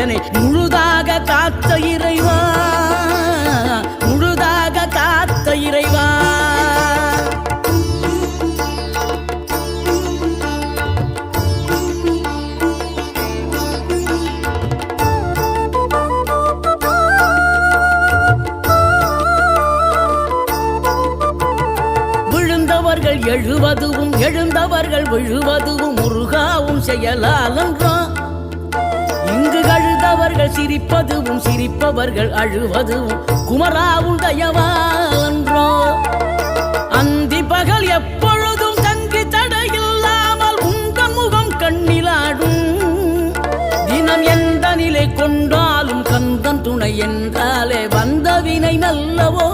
என்னை முழுதாக காத்த இறைவா, முழுதாக காத்த இறைவா. விழுந்தவர்கள் எழுவதுவும் எழுந்தவர்கள் விழுவதுவும் முருகாவும் செயலாலன்றோ. இங்கு அழுதவர்கள் சிரிப்பதுவும் சிரிப்பவர்கள் அழுவதுவும் குமராவும் தயவான்றோ. அந்தி பகல் எப்பொழுதும் தங்கி தடையில்லாமல் உங்கள் முகம் கண்ணிலாடும். தினம் எந்த நிலை கொண்டாலும் கந்தன் துணை என்றாலே வந்த வினை நல்லவோ.